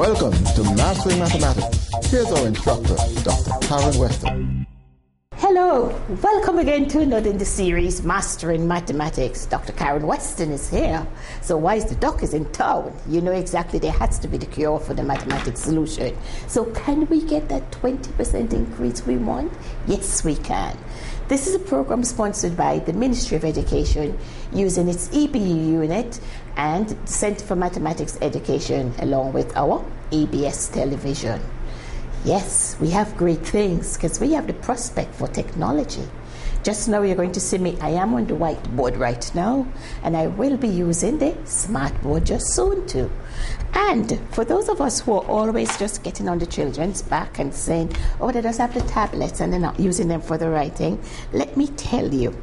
Welcome to Mastering Mathematics. Here's our instructor, Dr. Karen Weston. Hello, welcome again to another in the series, Mastering Mathematics. Dr. Karen Weston is here. So why is the doc is in town? You know exactly there has to be the cure for the mathematics solution. So can we get that 20% increase we want? Yes, we can. This is a program sponsored by the Ministry of Education using its EBU unit and the Center for Mathematics Education along with our ABS television. Yes, we have great things because we have the prospect for technology. Just now you're going to see me, I am on the whiteboard right now, and I will be using the smartboard just soon too. And for those of us who are always just getting on the children's back and saying, oh, they just have the tablets and they're not using them for the right thing, let me tell you,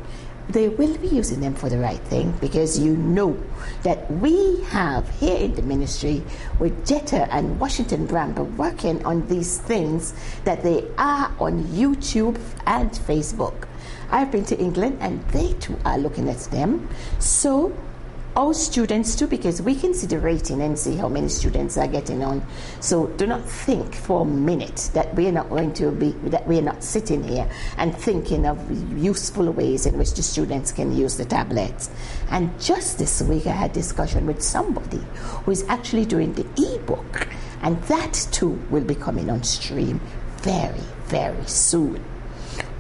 they will be using them for the right thing, because you know that we have here in the ministry with Jetta and Washington Bramble working on these things that they are on YouTube and Facebook. I've been to England and they too are looking at them. So our students too, because we can see the rating and see how many students are getting on. So do not think for a minute that we are not going to be, that we are not sitting here and thinking of useful ways in which the students can use the tablets. And just this week I had discussion with somebody who is actually doing the ebook, and that too will be coming on stream very, very soon.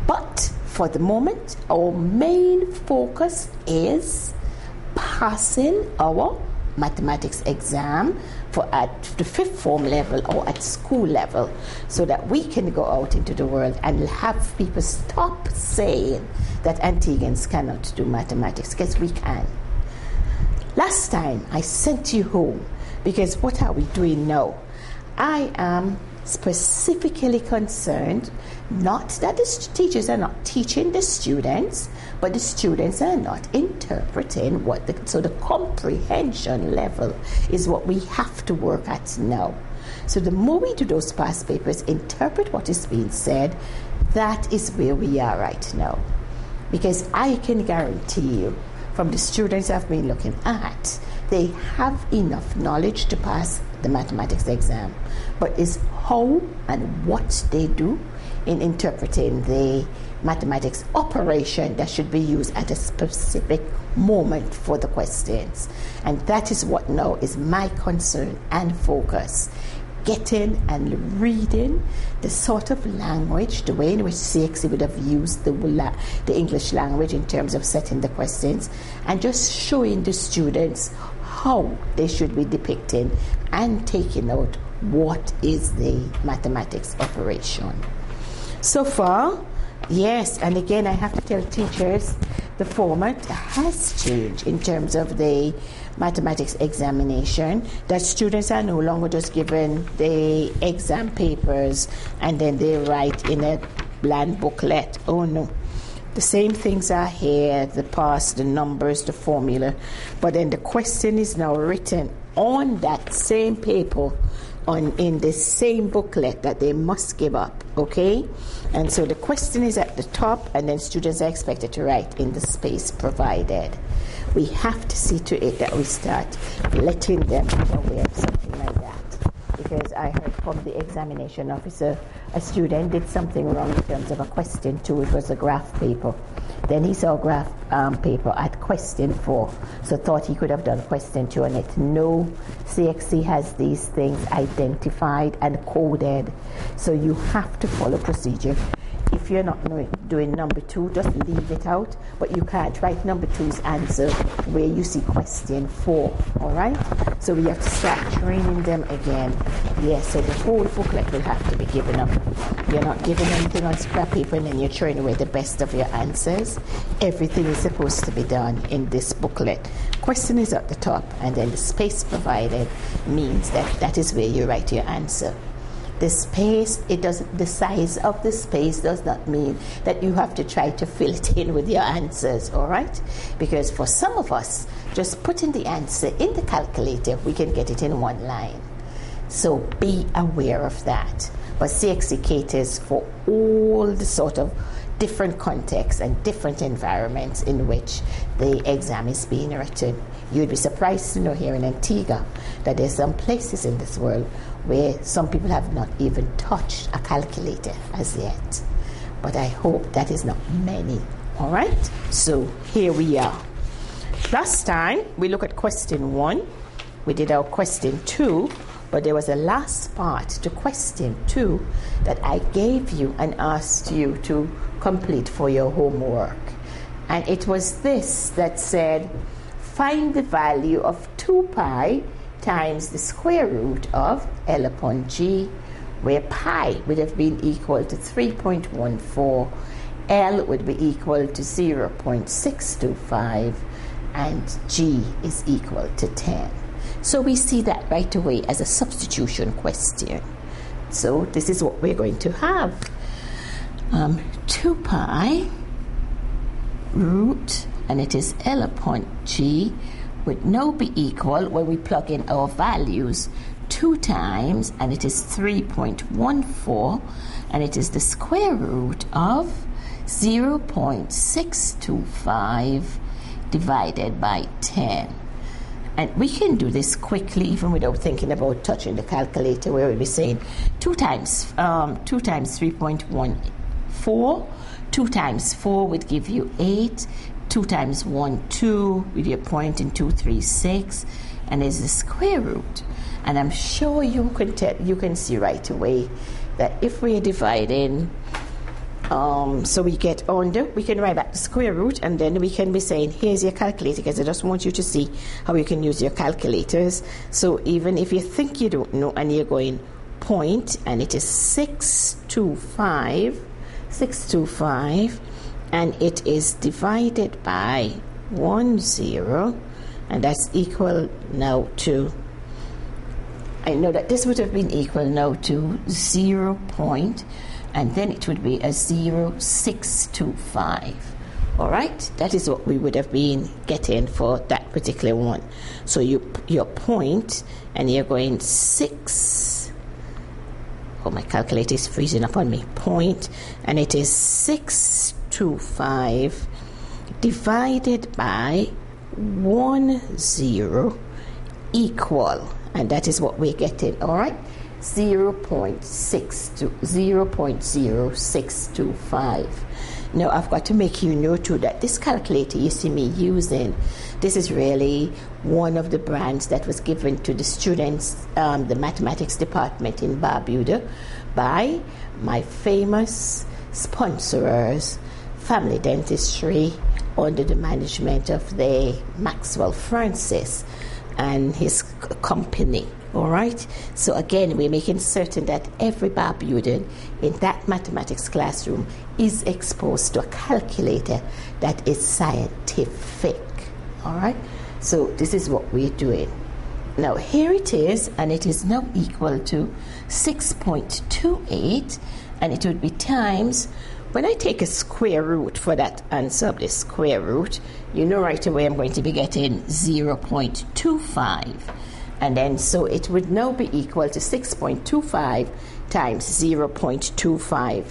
But for the moment, our main focus is passing our mathematics exam for at the fifth form level or at school level, so that we can go out into the world and have people stop saying that Antiguans cannot do mathematics, because we can. Last time I sent you home because what are we doing now? I am specifically concerned not that the teachers are not teaching the students, but the students are not interpreting so the comprehension level is what we have to work at now. So the more we do those past papers, interpret what is being said, that is where we are right now. Because I can guarantee you, from the students I've been looking at, they have enough knowledge to pass the mathematics exam, but it's how and what they do in interpreting the mathematics operation that should be used at a specific moment for the questions. And that is what now is my concern and focus. Getting and reading the sort of language, the way in which CSEC would have used the English language in terms of setting the questions, and just showing the students how they should be depicting and taking out what is the mathematics operation. So far, yes, and again I have to tell teachers the format has changed in terms of the mathematics examination, that students are no longer just given the exam papers and then they write in a blank booklet. Oh no. The same things are here, the past, the numbers, the formula, but then the question is now written on that same paper in the same booklet that they must give up, okay? And so the question is at the top, and then students are expected to write in the space provided. We have to see to it that we start letting them be aware of something like that. Because I heard from the examination officer, a student did something wrong in terms of a question 2. It was a graph paper. Then he saw graph paper at question 4, so thought he could have done question 2 on it. No, CSEC has these things identified and coded, so you have to follow procedure. If you're not doing number 2, just leave it out, but you can't write number 2's answer where you see question 4, all right? So we have to start training them again. Yes, so the whole booklet will have to be given up. You're not giving anything on scrap paper and then you're throwing away the best of your answers. Everything is supposed to be done in this booklet. Question is at the top, and then the space provided means that is where you write your answer. The space, the size of the space does not mean that you have to try to fill it in with your answers, all right? Because for some of us, just putting the answer in the calculator, we can get it in one line. So be aware of that. But CSEC caters for all the sort of different contexts and different environments in which the exam is being written. You'd be surprised to know here in Antigua that there's some places in this world where some people have not even touched a calculator as yet. But I hope that is not many. All right, so here we are. Last time we looked at question 1. We did our question 2, but there was a last part to question 2 that I gave you and asked you to complete for your homework. And it was this that said, find the value of 2 pi times the square root of L upon G, where pi would have been equal to 3.14, L would be equal to 0.625, and G is equal to 10. So we see that right away as a substitution question. So this is what we're going to have. 2 pi root, and it is L upon G, would now be equal, when we plug in our values, 2 times, and it is 3.14, and it is the square root of 0.625 divided by 10. And we can do this quickly, even without thinking about touching the calculator, where we'll be saying 2 times 3.14, 2 times 4 would give you 8, 2 times 1, 2, with your point in 2, 3, 6, and there's the square root. And I'm sure you can see right away that if we're dividing, so we get under, we can write back the square root, and then we can be saying, here's your calculator, because I just want you to see how you can use your calculators. So even if you think you don't know and you're going point, and it is 625, and it is divided by 10, and that's equal now to, I know that this would have been equal now to 0 point, and then it would be a 0.625. All right, that is what we would have been getting for that particular one. So your point, and you're going 6. Oh, my calculator is freezing up on me. Point, and it is 625 divided by 10 equal, and that is what we're getting. All right, 0.0625. Now I've got to make you know too that this calculator you see me using, this is really one of the brands that was given to the students, the mathematics department in Barbuda, by my famous sponsors, Family Dentistry, under the management of the Maxwell Francis and his company. All right, so again, we're making certain that every Barbudan in that mathematics classroom is exposed to a calculator that is scientific. All right, so this is what we're doing. Now here it is, and it is now equal to 6.28, and it would be times, when I take a square root for that answer of the square root, you know right away I'm going to be getting 0.25. And then so it would now be equal to 6.25 times 0.25.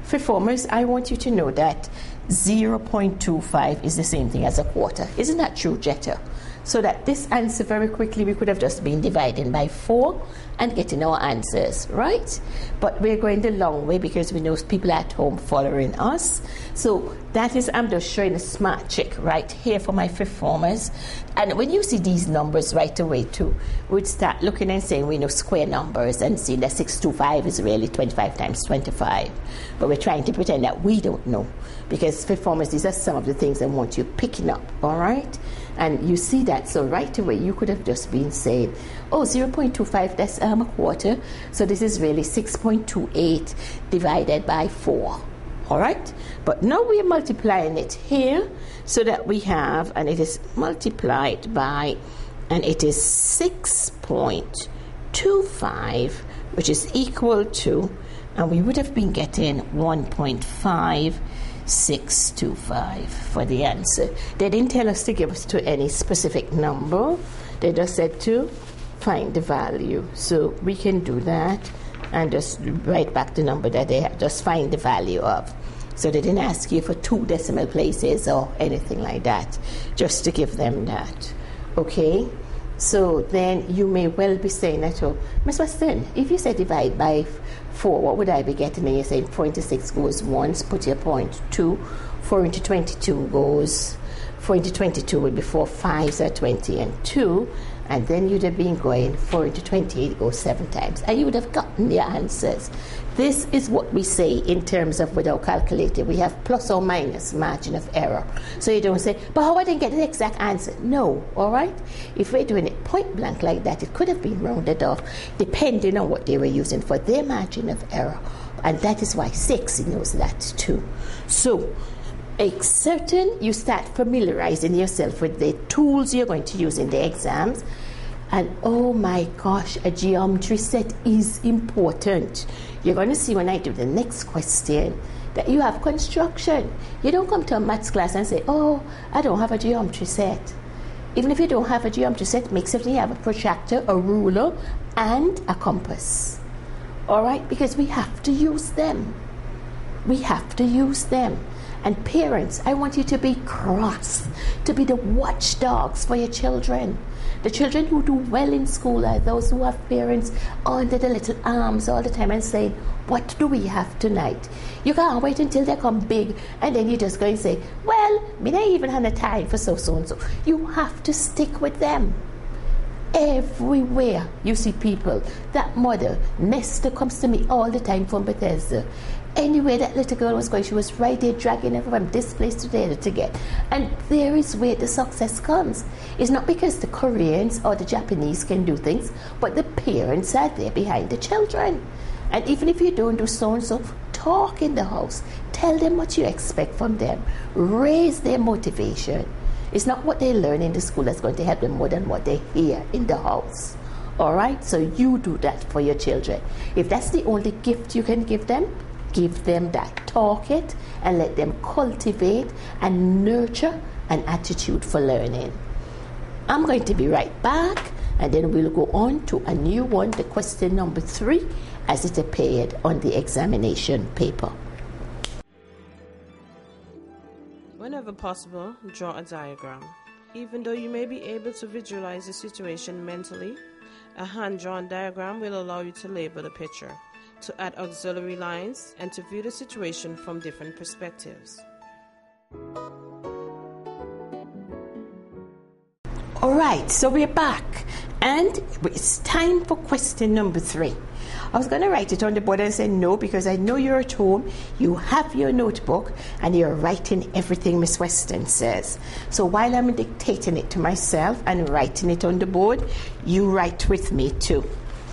For formers, I want you to know that 0.25 is the same thing as a quarter. Isn't that true, Jetta? So that this answer very quickly, we could have just been dividing by 4 and getting our answers, right? But we're going the long way because we know people at home following us. So that is, I'm just showing a smart trick right here for my fifth formers. And when you see these numbers right away too, we'd start looking and saying we know square numbers and see that 625 is really 25 times 25. But we're trying to pretend that we don't know, because fifth formers, these are some of the things I want you picking up, all right? And you see that, so right away you could have just been saying, oh, 0.25, that's a quarter, so this is really 6.28 divided by 4, all right? But now we're multiplying it here so that we have, and it is multiplied by, and it is 6.25, which is equal to, and we would have been getting 1.5625 for the answer. They didn't tell us to give us to any specific number. They just said to find the value. So we can do that and just write back the number that they have, just find the value of. So they didn't ask you for 2 decimal places or anything like that, just to give them that. Okay? So then you may well be saying at home, Miss Weston, if you say divide by 4, what would I be getting? And you're saying 4 into 6 goes once, put your point, 2. 4 into 22 goes, 4 into 22 would be 4 5s are 20 and 2. And then you'd have been going 4 into 28 goes 7 times. And you would have gotten your answers. This is what we say in terms of with our calculator. We have plus or minus margin of error. So you don't say, but how I didn't get the exact answer? No, all right? If we're doing it point blank like that, it could have been rounded off depending on what they were using for their margin of error. And that is why 6 knows that too. So you start familiarizing yourself with the tools you're going to use in the exams. And oh my gosh, a geometry set is important. You're going to see when I do the next question that you have construction. You don't come to a maths class and say, oh, I don't have a geometry set. Even if you don't have a geometry set, make certain you have a protractor, a ruler, and a compass. All right? Because we have to use them. We have to use them. And parents, I want you to be cross, to be the watchdogs for your children. The children who do well in school are those who have parents under the little arms all the time and saying, what do we have tonight? You can't wait until they come big and then you just go and say, well, me not even have a time for so and so. You have to stick with them. Everywhere you see people, that mother, Nesta comes to me all the time from Bethesda. Anywhere that little girl was going, she was right there dragging her from this place to the other to get. And there is where the success comes. It's not because the Koreans or the Japanese can do things, but the parents are there behind the children. And even if you don't do so and so, talk in the house. Tell them what you expect from them. Raise their motivation. It's not what they learn in the school that's going to help them more than what they hear in the house. All right? So you do that for your children. If that's the only gift you can give them that. Talk it and let them cultivate and nurture an attitude for learning. I'm going to be right back, and then we'll go on to a new one, the question number 3, as it appeared on the examination paper. Whenever possible, draw a diagram. Even though you may be able to visualize the situation mentally, a hand-drawn diagram will allow you to label the picture, to add auxiliary lines, and to view the situation from different perspectives. All right, so we're back, and it's time for question number 3. I was going to write it on the board and say no, because I know you're at home, you have your notebook, and you're writing everything Miss Weston says. So while I'm dictating it to myself and writing it on the board, you write with me too,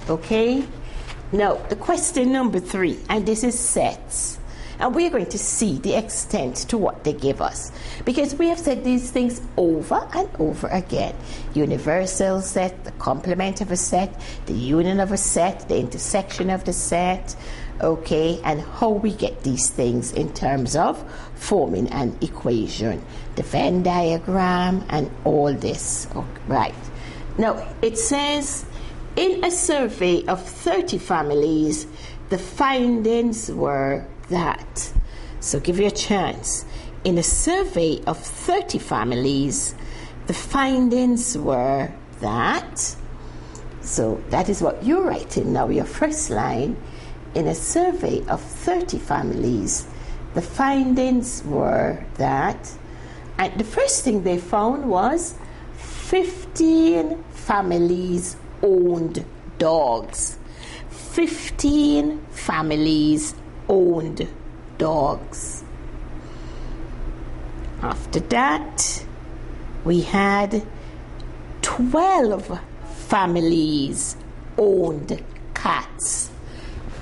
okay? Now, the question number 3, and this is sets. And we're going to see the extent to what they give us, because we have said these things over and over again. Universal set, the complement of a set, the union of a set, the intersection of the set, okay, and how we get these things in terms of forming an equation, the Venn diagram, and all this. Oh, right. Now, it says, in a survey of 30 families, the findings were that. So give you a chance. In a survey of 30 families, the findings were that. So that is what you're writing now, your first line. In a survey of 30 families, the findings were that. And the first thing they found was 15 families owned dogs. 15 families owned dogs. After that, we had 12 families owned cats.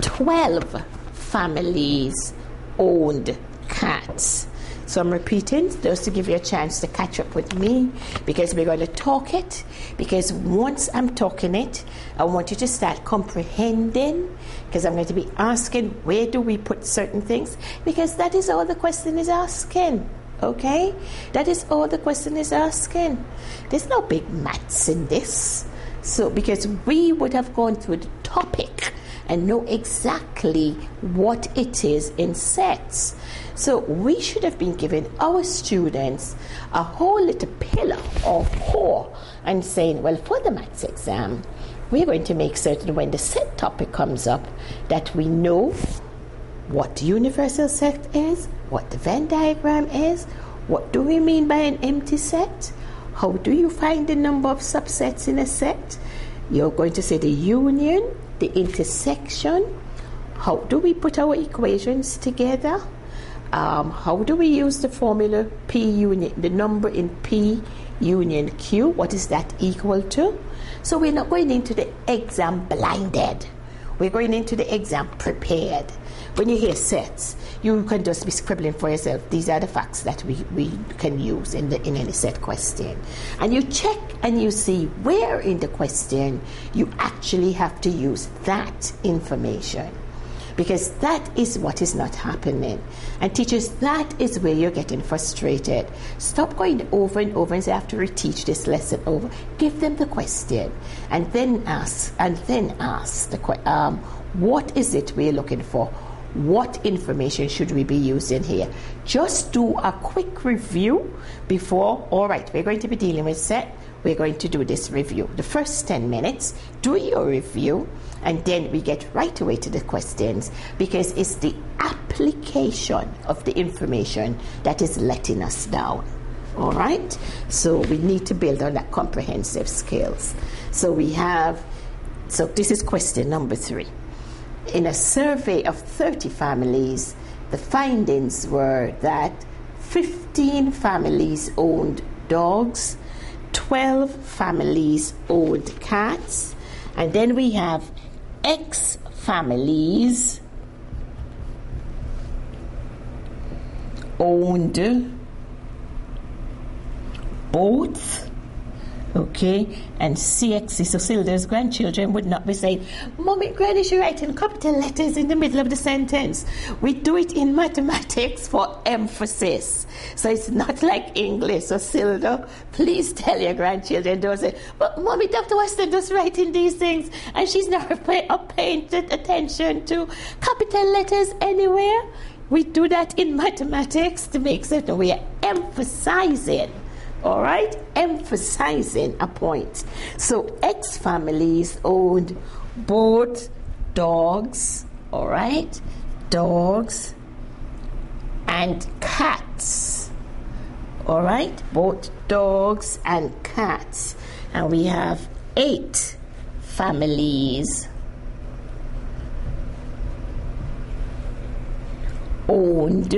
12 families owned cats. So I'm repeating those to give you a chance to catch up with me, because we're going to talk it. Because once I'm talking it, I want you to start comprehending, because I'm going to be asking where do we put certain things, because that is all the question is asking. Okay? That is all the question is asking. There's no big maths in this. So because we would have gone through the topic and know exactly what it is in sets. So we should have been giving our students a whole little pillar or core and saying, well, for the maths exam, we're going to make certain when the set topic comes up that we know what the universal set is, what the Venn diagram is, what do we mean by an empty set, how do you find the number of subsets in a set, you're going to say the union, the intersection, how do we put our equations together, how do we use the formula P union, the number in P union Q, what is that equal to? So we're not going into the exam blinded. We're going into the exam prepared. When you hear sets, you can just be scribbling for yourself. These are the facts that we can use in any set question. And you check and you see where in the question you actually have to use that information. Because that is what is not happening. And teachers, that is where you're getting frustrated. Stop going over and over and say, I have to reteach this lesson over. Give them the question and then ask what is it we're looking for? What information should we be using here? Just do a quick review before, all right, we're going to be dealing with set. We're going to do this review. The first 10 minutes, do your review, and then we get right away to the questions, because it's the application of the information that is letting us down. All right? So we need to build on that comprehensive skills. So this is question number 3. In a survey of 30 families, the findings were that 15 families owned dogs, 12 families owned cats, and then we have X families owned both, okay, and CSEC, so Silda's grandchildren would not be saying, Mommy, Granny, she writing capital letters in the middle of the sentence. We do it in mathematics for emphasis. So it's not like English. So Silda, please tell your grandchildren, don't say, but Mommy, Dr. Weston just writing these things and she's never paying attention to capital letters anywhere. We do that in mathematics to make certain we are emphasizing. All right, emphasizing a point. So X families owned both dogs, all right, dogs and cats, all right, both dogs and cats. And we have 8 families owned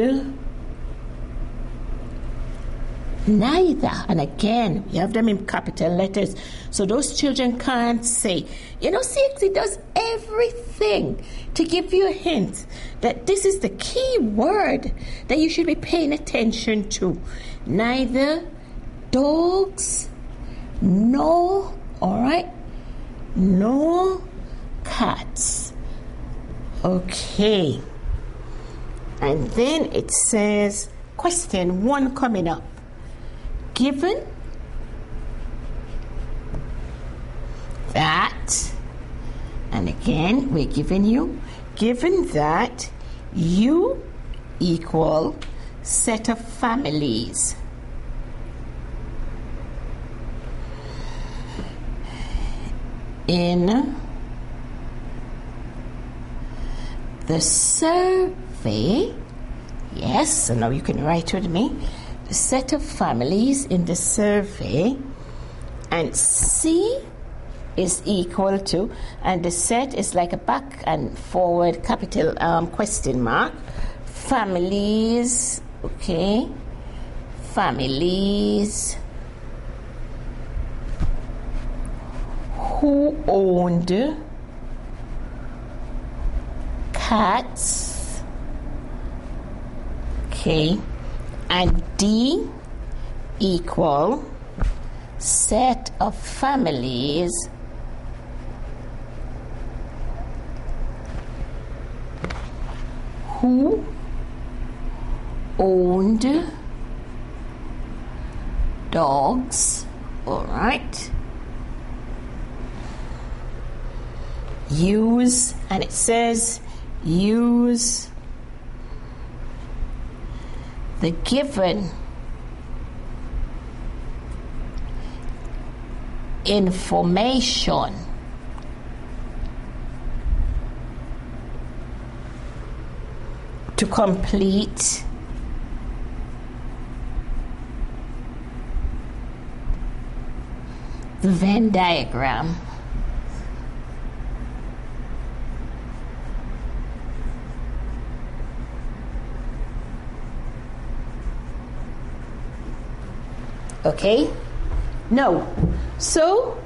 neither. And again, we have them in capital letters. So those children can't say, CSEC does everything to give you a hint that this is the key word that you should be paying attention to. Neither dogs, no, all right, no cats. Okay. And then it says, question 1 coming up. Given that, and again we're giving you, given that U equal set of families in the survey, yes, so now you can write with me, the set of families in the survey, and C is equal to, and the set is like a back and forward capital question mark, families, okay, families who owned cats, okay, and D equal set of families who owned dogs, all right, use, and it says use the given information to complete the Venn diagram. Okay? No. So,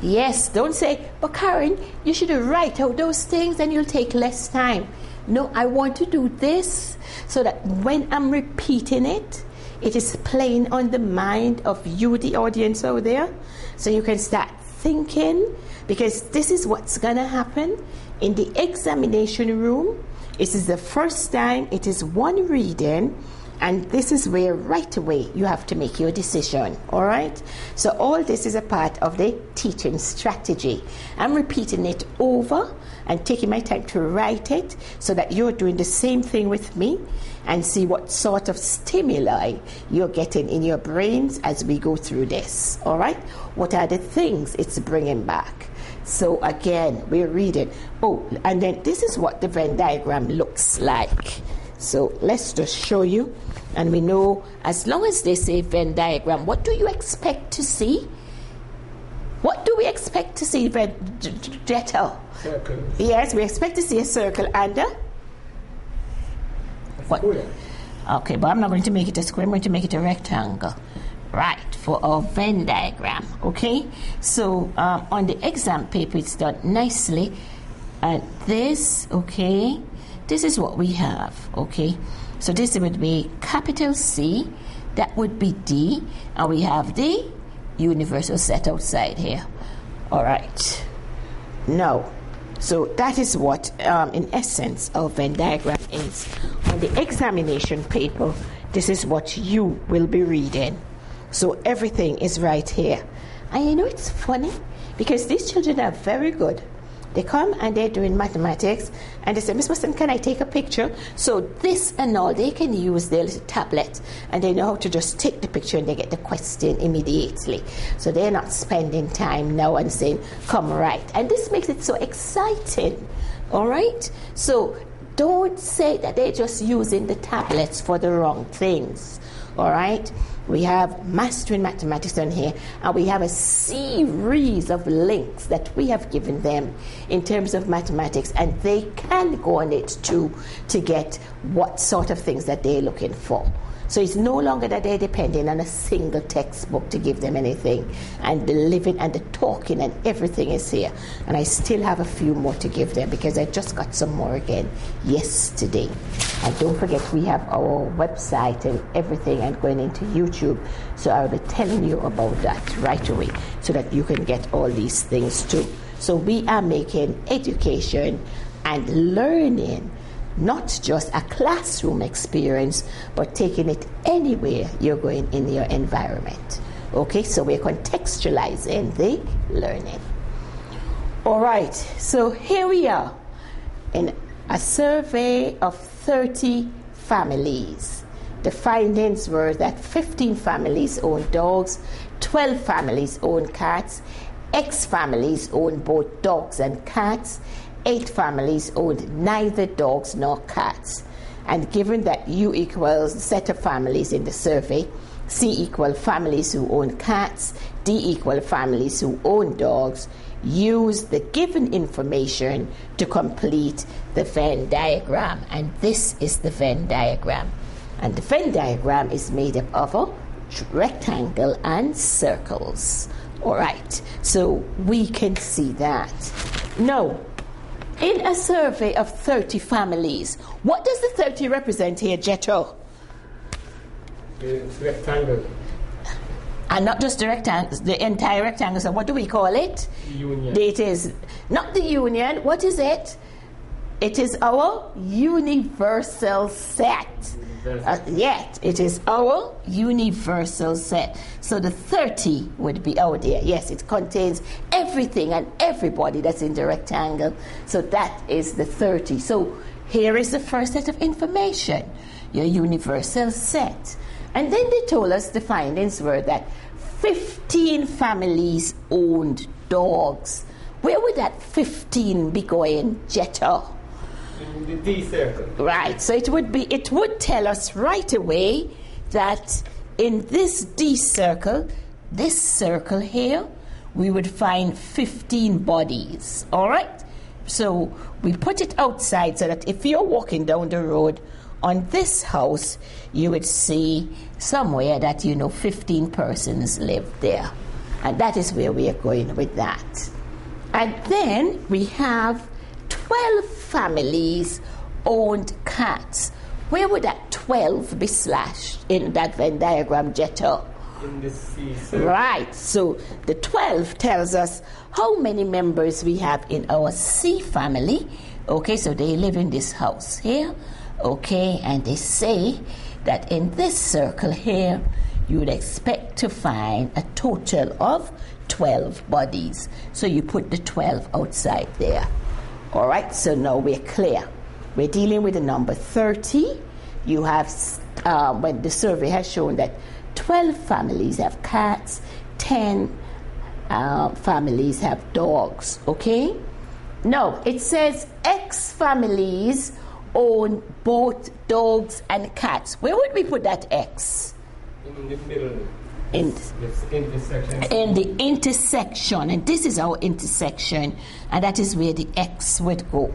yes, don't say, but Karen, you should write out those things and you'll take less time. No, I want to do this so that when I'm repeating it, it is playing on the mind of you, the audience out there, so you can start thinking, because this is what's going to happen in the examination room. This is the first time, it is one reading, and this is where right away you have to make your decision, all right? So all this is a part of the teaching strategy. I'm repeating it over and taking my time to write it so that you're doing the same thing with me and see what sort of stimuli you're getting in your brains as we go through this, all right? What are the things it's bringing back? So again, we're reading. Oh, and then this is what the Venn diagram looks like. So let's just show you. And we know, as long as they say Venn diagram, what do you expect to see? What do we expect to see, Jetta? Circle. Yes, we expect to see a circle and a... What? Okay, but I'm not going to make it a square. I'm going to make it a rectangle. Right, for our Venn diagram, okay? So on the exam paper, it's done nicely. And this, okay, this is what we have, okay? So this would be capital C, that would be D, and we have the universal set outside here. All right. Now, so that is what, in essence, our Venn diagram is. On the examination paper, this is what you will be reading. So everything is right here. And you know, it's funny, because these children are very good. They come and they're doing mathematics, and they say, Miss Weston, can I take a picture? So this and all, they can use their little tablet, and they know how to just take the picture and they get the question immediately. So they're not spending time now and saying, come right. And this makes it so exciting, all right? So don't say that they're just using the tablets for the wrong things, all right? We have Mastering Mathematics on here, and we have a series of links that we have given them in terms of mathematics, and they can go on it too to get what sort of things that they're looking for. So it's no longer that they're depending on a single textbook to give them anything, and the living and the talking and everything is here. And I still have a few more to give them because I just got some more again yesterday. And don't forget, we have our website and everything, and going into YouTube. So I'll be telling you about that right away so that you can get all these things too. So we are making education and learning not just a classroom experience, but taking it anywhere you're going in your environment. Okay, so we're contextualizing the learning. All right, so here we are in a survey of 30 families. The findings were that 15 families own dogs, 12 families own cats, X families own both dogs and cats, 8 families owned neither dogs nor cats. And given that U equals the set of families in the survey, C equal families who own cats, D equal families who own dogs, use the given information to complete the Venn diagram. And this is the Venn diagram. And the Venn diagram is made up of a rectangle and circles. All right, so we can see that. Now, in a survey of 30 families, what does the 30 represent here, Jetto? It's rectangle. And not just the rectangle, the entire rectangle. So what do we call it? Union. It is not the union. What is it? It is our universal set. Yet, it is our universal set. So the 30 would be out there. Yes, it contains everything and everybody that's in the rectangle. So that is the 30. So here is the first set of information, your universal set. And then they told us the findings were that 15 families owned dogs. Where would that 15 be going, Jetta? In the D circle. Right, so it would tell us right away that in this D circle, this circle here, we would find 15 bodies. All right? So we put it outside so that if you're walking down the road on this house, you would see somewhere that 15 persons live there. And that is where we are going with that. And then we have 12 families owned cats. Where would that 12 be slashed in that Venn diagram, Jetta? In the C circle. Right, so the 12 tells us how many members we have in our C family. Okay, so they live in this house here. Okay, and they say that in this circle here, you would expect to find a total of 12 bodies. So you put the 12 outside there. All right, so now we're clear. We're dealing with the number 30. You have, when the survey has shown that 12 families have cats, 10 families have dogs, okay? No, it says X families own both dogs and cats. Where would we put that X? In the middle. In This intersection. In the intersection, and this is our intersection, and that is where the X would go.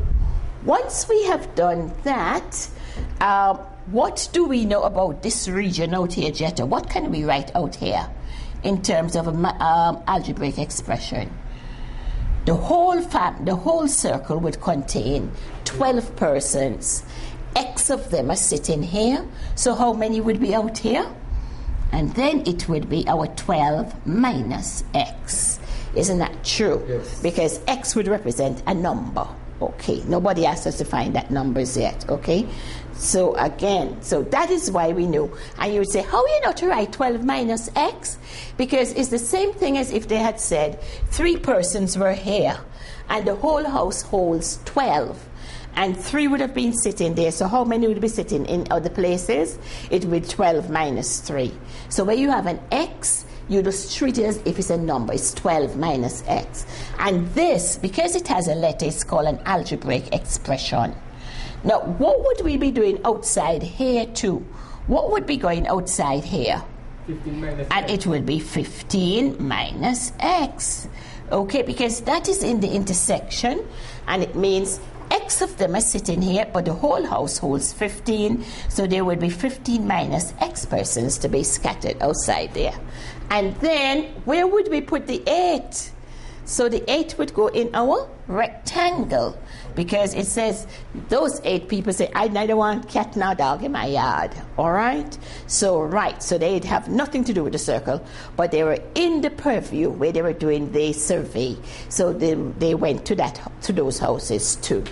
Once we have done that, what do we know about this region out here, Jetta? What can we write out here in terms of an algebraic expression? The whole circle would contain 12 persons. X of them are sitting here. So how many would be out here? And then it would be our 12 minus X. Isn't that true? Yes. Because X would represent a number. Okay, nobody asked us to find that numbers yet, okay? So again, so that is why we know. And you would say, how are you not to write 12 minus X? Because it's the same thing as if they had said 3 persons were here and the whole house holds 12. And 3 would have been sitting there. So how many would be sitting in other places? It would be 12 minus 3. So where you have an X, you just treat it as if it's a number. It's 12 minus X. And this, because it has a letter, it's called an algebraic expression. Now, what would we be doing outside here too? What would be going outside here? 15 minus And X. it would be 15 minus X. Okay, because that is in the intersection, and it means X of them are sitting here, but the whole house holds 15, so there would be 15 minus X persons to be scattered outside there. And then, where would we put the 8? So the 8 would go in our rectangle, because it says those 8 people say, I neither want cat nor dog in my yard. All right? So, right, so they'd have nothing to do with the circle, but they were in the purview where they were doing the survey. So they went to those houses too.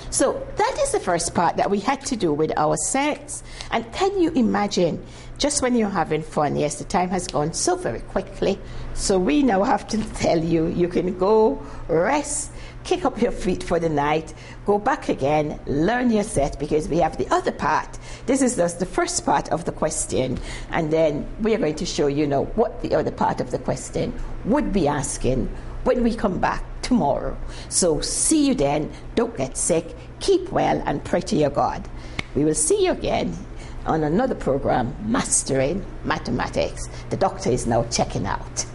So that is the first part that we had to do with our sets. And can you imagine, just when you're having fun, yes, the time has gone so very quickly. So we now have to tell you, you can go rest, kick up your feet for the night, go back again, learn your set, because we have the other part. This is just the first part of the question, and then we are going to show you now what the other part of the question would be asking when we come back tomorrow. So see you then. Don't get sick, keep well, and pray to your God. We will see you again on another program, Mastering Mathematics. The doctor is now checking out.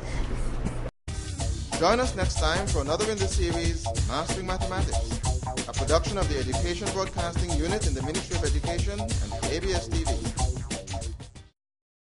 Join us next time for another in the series, Mastering Mathematics, a production of the Education Broadcasting Unit in the Ministry of Education and ABS TV.